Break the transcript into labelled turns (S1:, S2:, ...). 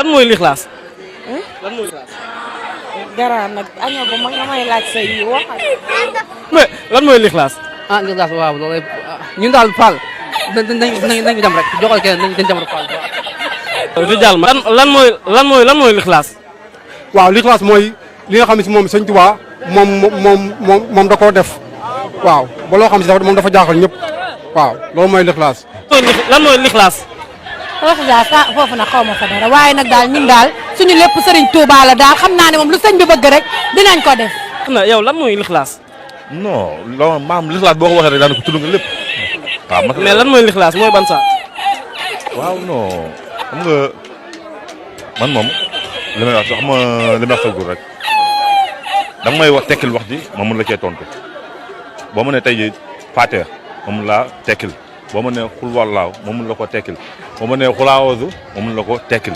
S1: lan mooy lixlaas. lan mooy lixlaas.
S2: dara nag añoo ba mag nga may laaj say yi waxal.
S1: mais lan mooy lixlaas.
S3: ah lixlaas waaw loolu ñun daal Fall nañu dem rek joxal keneen dañu dem rek Fall.
S1: Rijal ma lan mooy lixlaas.
S4: waaw lixlaas mooy li nga xam ne si moom sëñ Tuubaa moom da koo def waaw ba loo xam si moom dafa jaaxal ñëpp waaw loolu mooy lixlaas.
S1: lan mooy lixlaas.
S2: lixlaas ah foofu nag xaw ma fa dara waaye nag daal ñun daal suñu lépp Serigne Touba la daal xam naa ne moom lu sëñ bi bëgg rek dinañ ko def.
S1: yow lan mooy lixlaas.
S5: non loolu maam lixlaas boo ko waxee rek daanaka tudd nga lépp. waaw
S1: mais lan mooy lixlaas mooy ban saa.
S5: waaw non xam nga man moom li may wax sax ma li may wax sa rek danga may wax tekkil wax ji ma mun la cee tontu boo ma ne tey jii Fatiha ma mun laa tekkil boo ma ne xul wallaaw ma mun la ko tekkil boo ma ne xulaawoosu ma mun la ko tekkil.